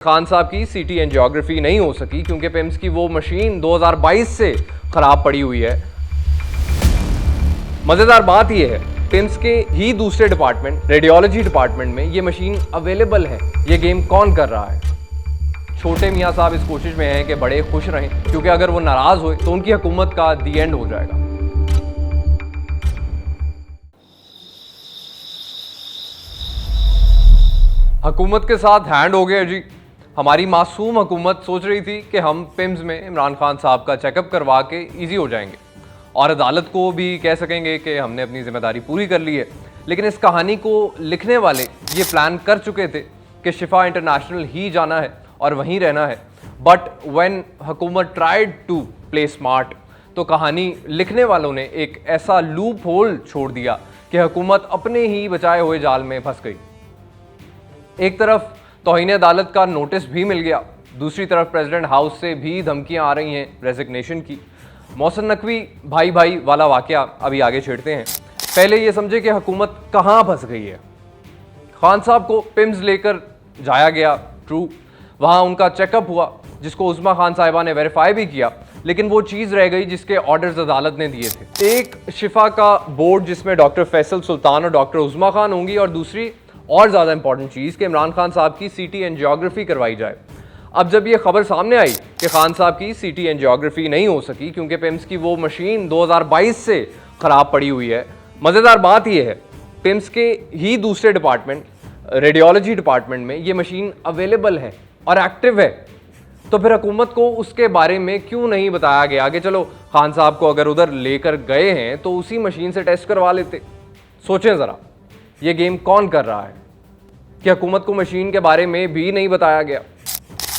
खान साहब की CT angiography नहीं हो सकी क्योंकि पिम्स की वो मशीन 2022 से खराब पड़ी हुई है। मजेदार बात यह है, पिम्स के ही दूसरे डिपार्टमेंट रेडियोलॉजी डिपार्टमेंट में ये मशीन अवेलेबल है। ये गेम कौन कर रहा है? छोटे मियाँ साहब इस कोशिश में हैं कि बड़े खुश रहें, क्योंकि अगर वो नाराज हुए तो उनकी हुकूमत का दी एंड हो जाएगा। हुकूमत के साथ हैंड हो गया जी। हमारी मासूम हुकूमत सोच रही थी कि हम पिम्स में इमरान खान साहब का चेकअप करवा के इजी हो जाएंगे और अदालत को भी कह सकेंगे कि हमने अपनी जिम्मेदारी पूरी कर ली है। लेकिन इस कहानी को लिखने वाले ये प्लान कर चुके थे कि शिफा इंटरनेशनल ही जाना है और वहीं रहना है। बट व्हेन हुकूमत ट्राइड टू प्ले स्मार्ट, तो कहानी लिखने वालों ने एक ऐसा लूप होल छोड़ दिया कि हुकूमत अपने ही बचाए हुए जाल में फंस गई। एक तरफ तौहीन अदालत का नोटिस भी मिल गया, दूसरी तरफ प्रेसिडेंट हाउस से भी धमकियां आ रही हैं रेजिग्नेशन की। मोहसिन नकवी भाई भाई वाला वाकया अभी आगे छेड़ते हैं। पहले ये समझे कि हुकूमत कहां फंस गई है। खान साहब को पिम्स लेकर जाया गया, ट्रू, वहां उनका चेकअप हुआ जिसको उस्मा खान साहिबा ने वेरीफाई भी किया, लेकिन वो चीज़ रह गई जिसके ऑर्डर्स अदालत ने दिए थे। एक शिफा का बोर्ड जिसमें डॉक्टर फैसल सुल्तान और डॉक्टर उस्मा खान होंगी, और दूसरी और ज़्यादा इंपॉर्टेंट चीज़ कि इमरान खान साहब की सीटी एंजियोग्राफी करवाई जाए। अब जब ये खबर सामने आई कि खान साहब की सीटी एंजियोग्राफी नहीं हो सकी क्योंकि पिम्स की वो मशीन 2022 से ख़राब पड़ी हुई है, मज़ेदार बात यह है, पिम्स के ही दूसरे डिपार्टमेंट रेडियोलॉजी डिपार्टमेंट में ये मशीन अवेलेबल है और एक्टिव है। तो फिर हुकूमत को उसके बारे में क्यों नहीं बताया गया कि चलो खान साहब को अगर उधर लेकर गए हैं तो उसी मशीन से टेस्ट करवा लेते। सोचें ज़रा, ये गेम कौन कर रहा है कि हुकूमत को मशीन के बारे में भी नहीं बताया गया,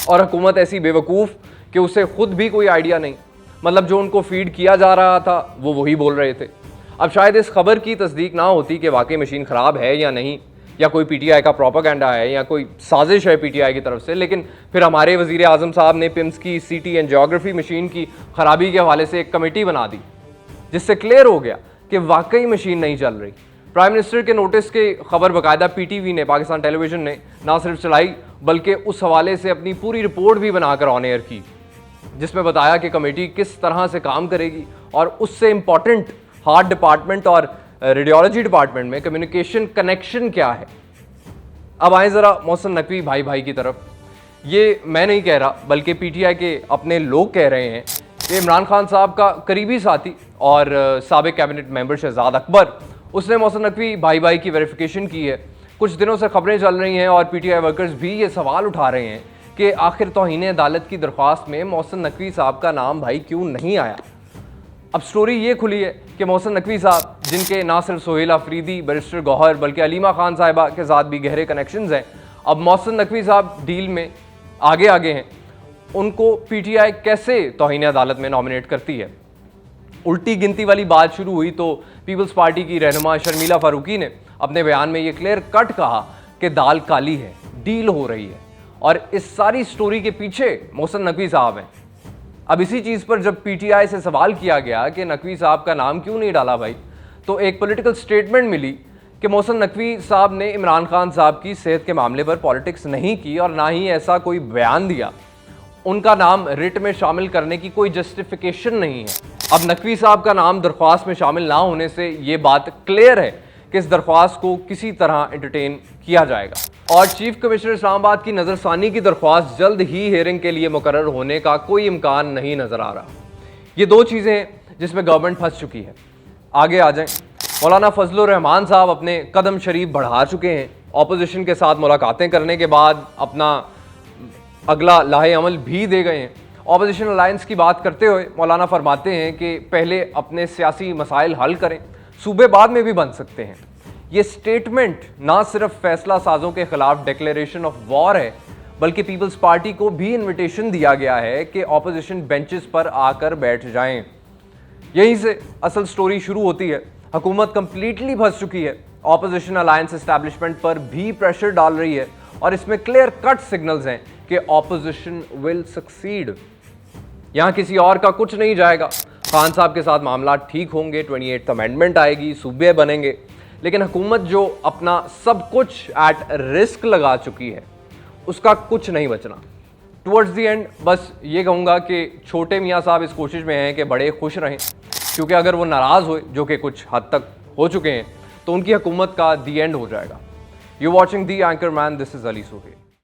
और हुकूमत ऐसी बेवकूफ़ कि उसे खुद भी कोई आइडिया नहीं। मतलब जो उनको फीड किया जा रहा था वो वही बोल रहे थे। अब शायद इस खबर की तस्दीक ना होती कि वाकई मशीन ख़राब है या नहीं, या कोई पीटीआई का प्रोपेगेंडा है या कोई साजिश है पीटीआई की तरफ से, लेकिन फिर हमारे वज़ीर आज़म साहब ने पिम्स की सीटी एंजियोग्राफी मशीन की ख़राबी के हवाले से एक कमेटी बना दी, जिससे क्लियर हो गया कि वाकई मशीन नहीं चल रही। प्राइम मिनिस्टर के नोटिस के खबर बाकायदा पीटीवी ने, पाकिस्तान टेलीविजन ने ना सिर्फ चलाई बल्कि उस हवाले से अपनी पूरी रिपोर्ट भी बनाकर ऑन एयर की, जिसमें बताया कि कमेटी किस तरह से काम करेगी और उससे इम्पॉर्टेंट हार्ट डिपार्टमेंट और रेडियोलॉजी डिपार्टमेंट में कम्युनिकेशन कनेक्शन क्या है। अब आए ज़रा मोहसिन नकवी भाई भाई की तरफ। ये मैं नहीं कह रहा बल्कि पीटीआई के अपने लोग कह रहे हैं कि इमरान खान साहब का करीबी साथी और साबिक कैबिनेट मेंबर शहजाद अकबर, उसने मोहसिन नकवी भाई भाई की वेरिफिकेशन की है। कुछ दिनों से खबरें चल रही हैं और पीटीआई वर्कर्स भी ये सवाल उठा रहे हैं कि आखिर तौहीन अदालत की दरख्वास्त में मोहसिन नकवी साहब का नाम भाई क्यों नहीं आया। अब स्टोरी ये खुली है कि मोहसिन नकवी साहब, जिनके ना सिर्फ सोहेल अफरीदी, बैरिस्टर गौहर बल्कि अलीमा खान साहिबा के साथ भी गहरे कनेक्शंस हैं, अब मोहसिन नकवी साहब डील में आगे हैं। उनको पीटीआई कैसे तौहीन अदालत में नॉमिनेट करती है? उल्टी गिनती वाली बात शुरू हुई तो पीपल्स पार्टी की रहनुमा शर्मिला फारूकी ने अपने बयान में ये क्लियर कट कहा कि दाल काली है, डील हो रही है, और इस सारी स्टोरी के पीछे मोहसिन नकवी साहब हैं। अब इसी चीज़ पर जब पीटीआई से सवाल किया गया कि नकवी साहब का नाम क्यों नहीं डाला भाई, तो एक पॉलिटिकल स्टेटमेंट मिली कि मोहसिन नकवी साहब ने इमरान खान साहब की सेहत के मामले पर पॉलिटिक्स नहीं की और ना ही ऐसा कोई बयान दिया। उनका नाम रिट में शामिल करने की कोई जस्टिफिकेशन नहीं है। अब नकवी साहब का नाम दरख्वास्त में शामिल ना होने से ये बात क्लियर है कि इस दरख्वास्त को किसी तरह एंटरटेन किया जाएगा और चीफ कमिश्नर इस्लामाबाद की नज़रसानी की दरख्वास्त जल्द ही हेयरिंग के लिए मुकर्रर होने का कोई इम्कान नहीं नज़र आ रहा। ये दो चीज़ें हैं जिसमें गवर्नमेंट फंस चुकी है। आगे आ जाएं। मौलाना फजलुर रहमान साहब अपने कदम शरीफ बढ़ा चुके हैं। ऑपोजिशन के साथ मुलाकातें करने के बाद अपना अगला लाहे अमल भी दे गए हैं। ऑपोजिशन अलायंस की बात करते हुए मौलाना फरमाते हैं कि पहले अपने सियासी मसाइल हल करें, सूबे बाद में भी बन सकते हैं। ये स्टेटमेंट ना सिर्फ फैसला साजों के खिलाफ डिक्लेरेशन ऑफ वॉर है, बल्कि पीपल्स पार्टी को भी इन्विटेशन दिया गया है कि ऑपोजिशन बेंचेस पर आकर बैठ जाएं। यहीं से असल स्टोरी शुरू होती है। हुकूमत कंप्लीटली फंस चुकी है। ऑपोजिशन अलायंस एस्टैब्लिशमेंट पर भी प्रेशर डाल रही है और इसमें क्लियर कट सिग्नल्स हैं कि ऑपोजिशन विल सक्सीड। यहाँ किसी और का कुछ नहीं जाएगा। खान साहब के साथ मामला ठीक होंगे, 28th अमेंडमेंट आएगी, सूबे बनेंगे, लेकिन हुकूमत जो अपना सब कुछ एट रिस्क लगा चुकी है उसका कुछ नहीं बचना। टुवर्ड्स दी एंड बस ये कहूँगा कि छोटे मियाँ साहब इस कोशिश में हैं कि बड़े खुश रहें, क्योंकि अगर वो नाराज़ हुए, जो कि कुछ हद तक हो चुके हैं, तो उनकी हुकूमत का दी एंड हो जाएगा। You watching the anchorman, this is Ali Suhail.